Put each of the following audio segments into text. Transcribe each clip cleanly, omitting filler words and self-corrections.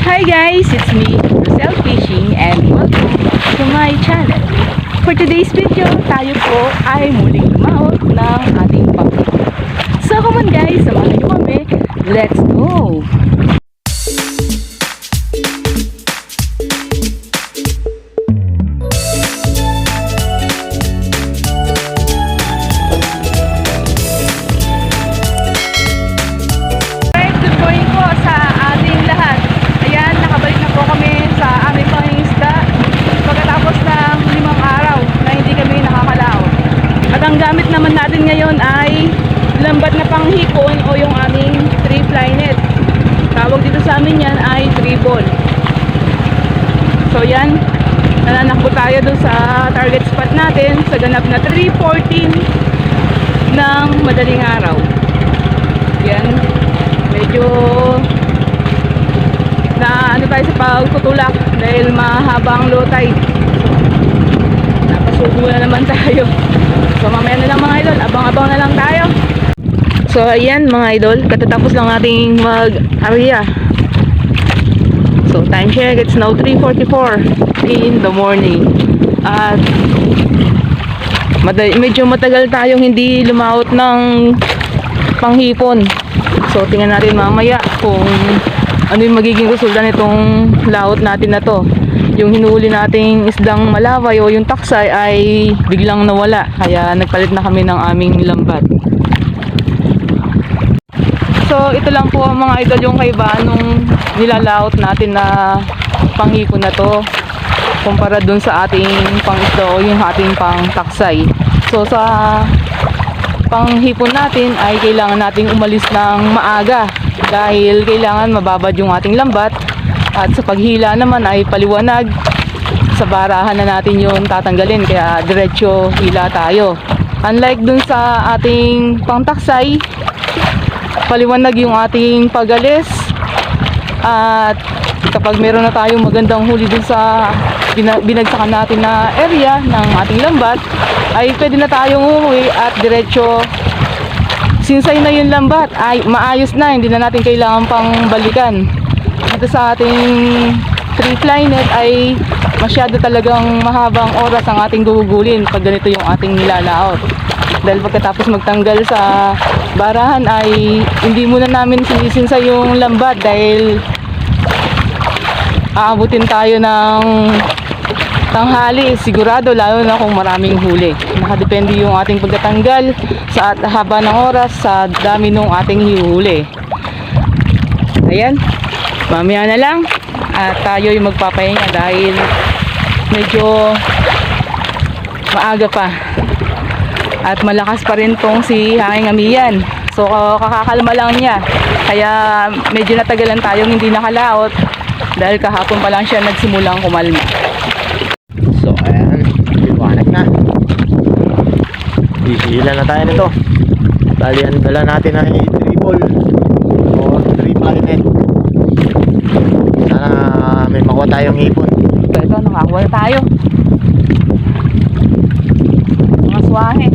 Hi guys, it's me, Rosel Fishing, and welcome to my channel. For today's video, tayo po ay muling lumaot ng ating pangkiko. So come on guys, samahan niyo kami. Let's go! Ang gamit naman natin ngayon ay lambat na panghipon o yung aming 3-fly net. Tawag dito sa amin yan ay 3-ball. So yan, nananakbo tayo dun sa target spot natin sa ganap na 3:14 ng madaling araw. Yan, medyo na ano tayo sa pagtutulak dahil mahabang low tide. So, napasubo na naman tayo. So mamaya na lang mga idol, abang-abang na lang tayo. So ayan mga idol, katatapos lang nating mag-area. So time check, it's now 3:44 in the morning. At medyo matagal tayong hindi lumaot ng panghipon. So tingnan natin mamaya kung ano yung magiging resulta nitong laot natin na to. Yung hinuhuli nating isdang malaway o yung taksay ay biglang nawala, kaya nagpalit na kami ng aming lambat. So ito lang po mga idol yung kaibahan nung nilalaot natin na panghipon na to kumpara dun sa ating pangisda o yung ating pang taksay. So sa panghipon natin ay kailangan nating umalis ng maaga dahil kailangan mababad yung ating lambat. At sa paghila naman ay paliwanag, sa barahan na natin yung tatanggalin, kaya diretso hila tayo. Unlike dun sa ating pangtaksay, paliwanag yung ating pagalis. At kapag meron na tayong magandang huli dun sa binagsakan natin na area ng ating lambat, ay pwede na tayong uuwi at diretso sinsay na yung lambat, ay maayos na, hindi na natin kailangan pang balikan. Dito sa ating 3-fly net ay masyado talagang mahabang oras ang ating gugugulin pag ganito yung ating nilalaot. Dahil pagkatapos magtanggal sa barahan ay hindi muna namin sinisinsa yung lambat dahil aabutin tayo ng tanghali sigurado, lalo na kung maraming huli. Nakadepende yung ating pagtatanggal sa haba ng oras sa dami ng ating hihuli. Ayan, mamaya na lang at tayo yung magpapahinga dahil medyo maaga pa at malakas pa rin tong si hanging amiyan. So kakakalma lang niya, kaya medyo natagalan tayong hindi nakalaot dahil kahapon pa lang siya nagsimulang kumalma. So ayan, liwanag na. Hihila na tayo nito. Bali ang dala natin ay 3-ball o 3-fly net. Sana may makuha tayong ipon. Ito, nakakuha na tayo. Mga swahe.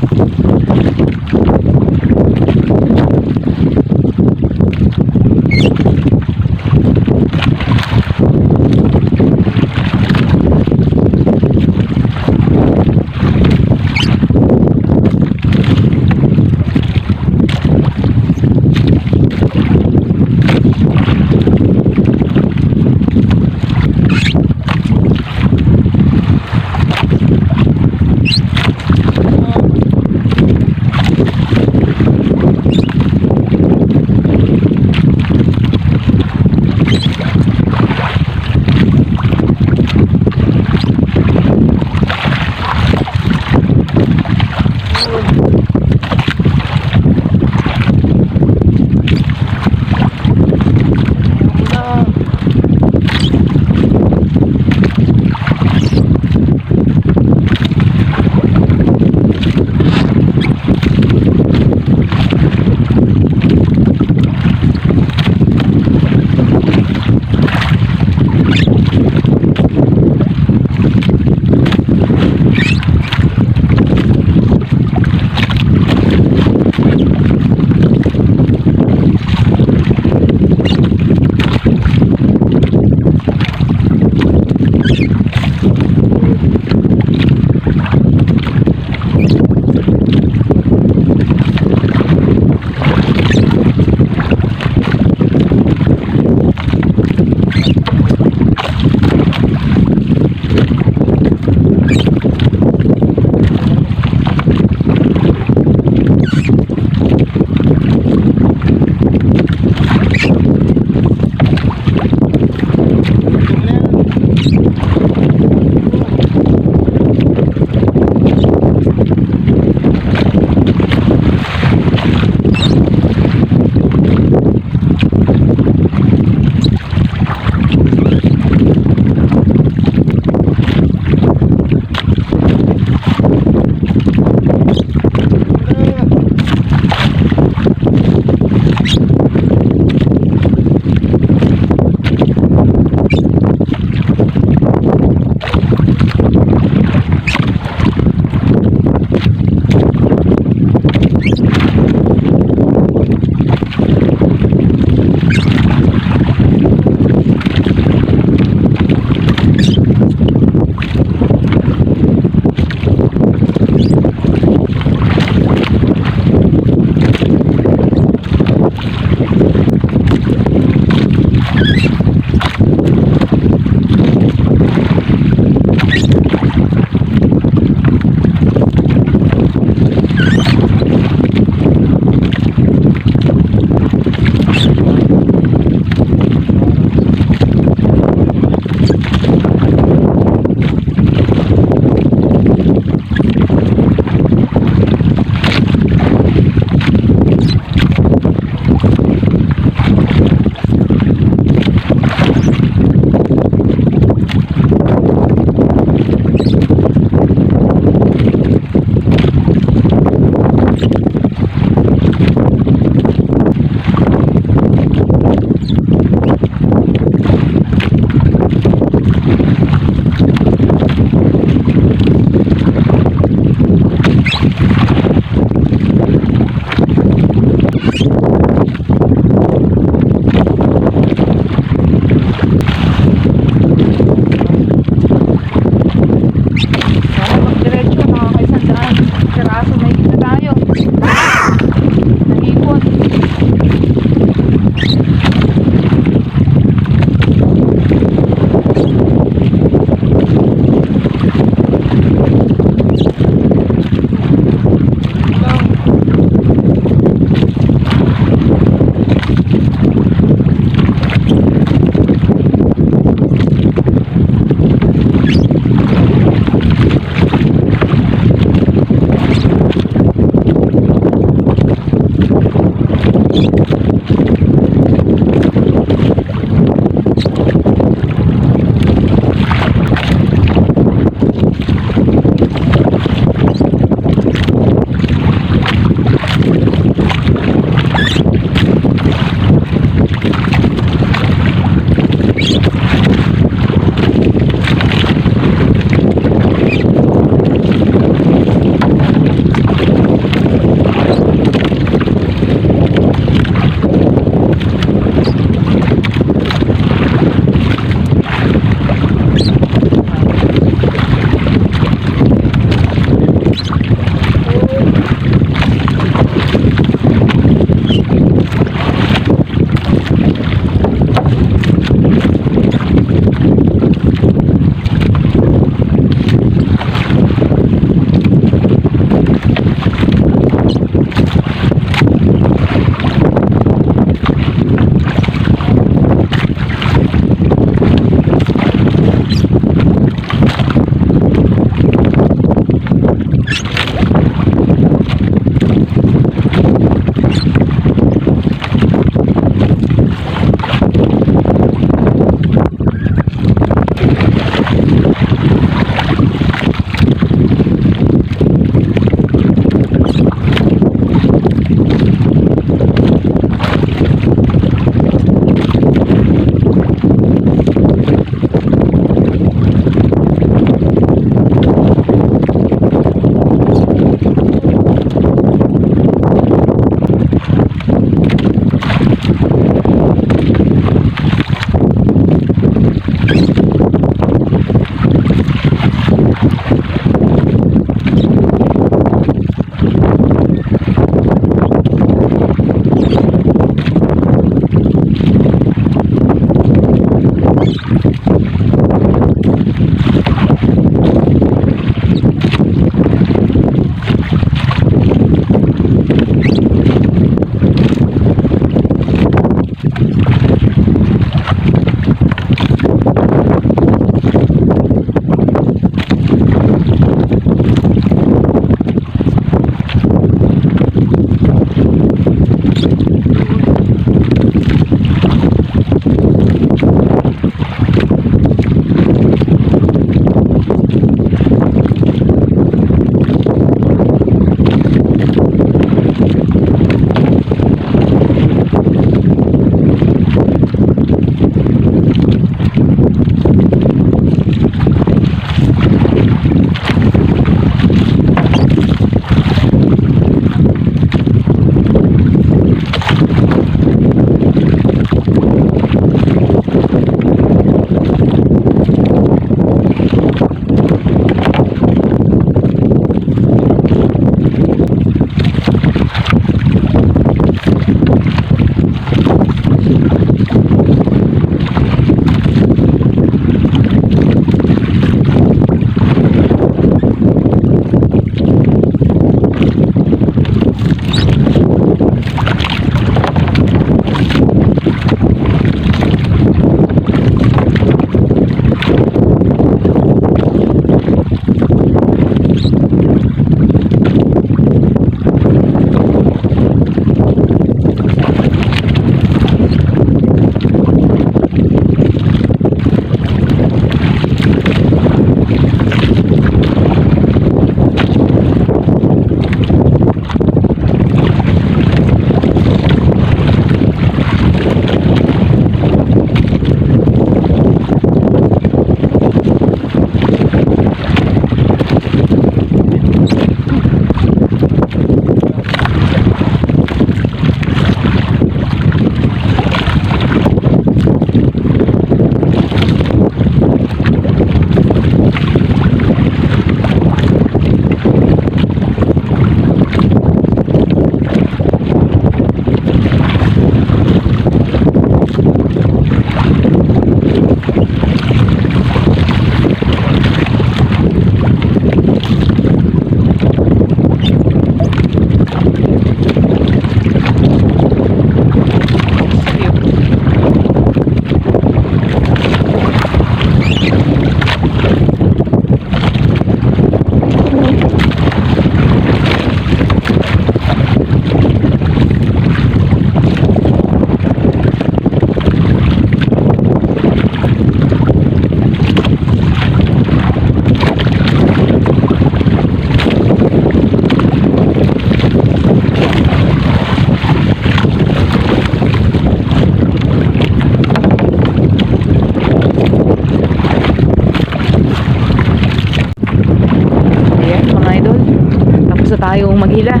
Tapos na tayong maghila.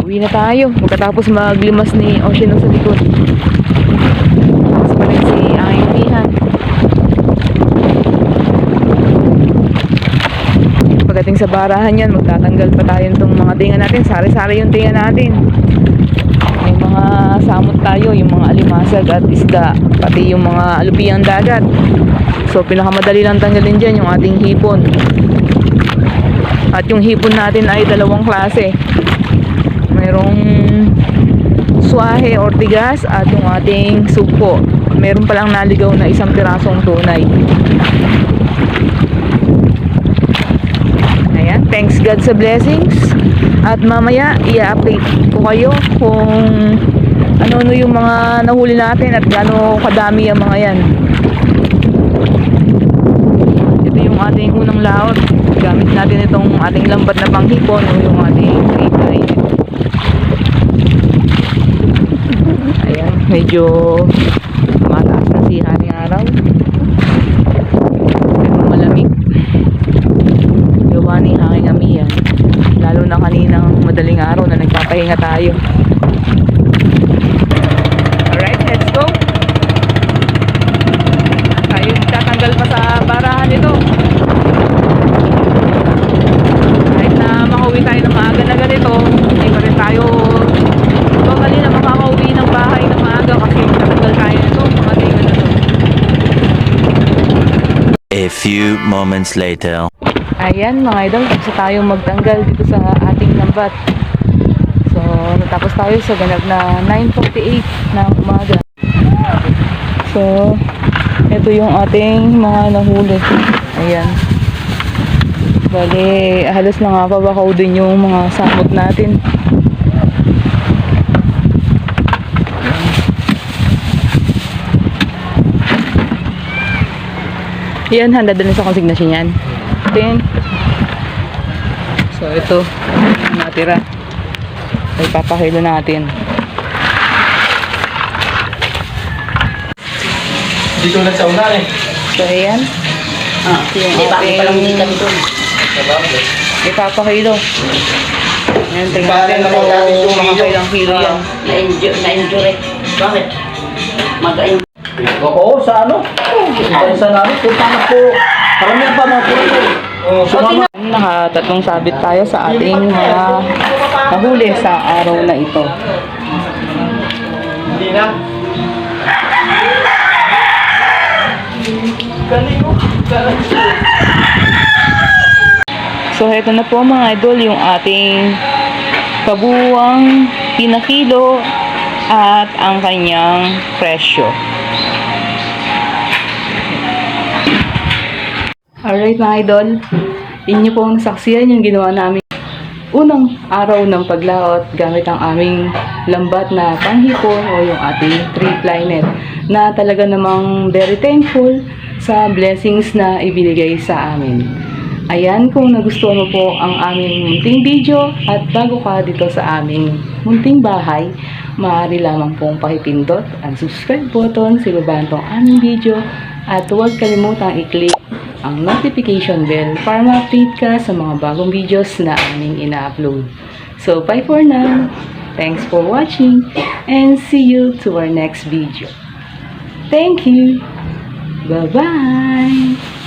Uwi na tayo. Pagkatapos maglimas ni Ocean sa likod. Tapos pa rin si aking pihan. Pagdating sa barahan yan, magtatanggal pa tayo itong mga tinga natin. Sari-sari yung tinga natin. May mga samot tayo, yung mga alimasag at isda, pati yung mga alupiyang dagat. So pinakamadali lang tanggalin dyan yung ating hipon. At yung hipon natin ay dalawang klase. Mayroong swahe or tigas at yung ating sugpo. Meron palang naligaw na isang pirasong tunay. Ayan, thanks God sa blessings. At mamaya i-update ko kayo kung ano yung mga nahuli natin at gaano kadami ang mga yan. Ito yung ating unang laot. Gamit natin itong ating lambat na panghipon o yung ating tripline. Ayan, medyo mataas na si haring araw. Pero malamig. Gawa ni aking amihan. Lalo na kaninang madaling araw na nagpapahinga tayo. Alright, let's go. Tayo tatanggal pa sa barahan ito. Kahit na makauwi tayo ng maaga na ganito, hindi pa rin tayo totally na makakauwi ng bahay ng maaga kasi tatanggal tayo nito. Mga tinga na to. A few moments later. Ayan mga idol, tapos tayong magtanggal dito sa ating lambat. So, natapos tayo sa ganap na 9:48 ng umaga. So, ito yung ating mga nahuli. Ayan. Bale, halos nangapabakaw din yung mga samot natin. Yan, handa din sa konsignasyon yan. So ito yung natira ay papakilo natin. Dito na sa una eh. So ayan yung ating ipapakilo. Ayan, tingnan natin kung makakailang kilo yan. Na-injure. Bakit? Mag-injure. Oo, sa ano? Sa namin, punta na po. Karamihan pa mga puro. Sumama. Nakatatlong sabit tayo sa ating mga nahuli sa araw na ito. Hindi na. So heto na po mga idol yung ating kabuuang pinakilo at ang kanyang presyo. Alright mga idol, inyo pong nasaksiyan yung ginawa namin unang araw ng paglaot gamit ang aming lambat na panghipon o yung ating tripline net na talaga namang very thankful sa blessings na ibinigay sa amin. Ayan, kung nagustuhan mo po ang aming munting video at bago ka dito sa aming munting bahay, maaari lamang pong pakipindot ang subscribe button sa ibaba nitong aming video at huwag kalimutang i-click ang notification bell para ma-update ka sa mga bagong videos na aming ina-upload. So, bye for now. Thanks for watching and see you to our next video. Thank you. Bye-bye.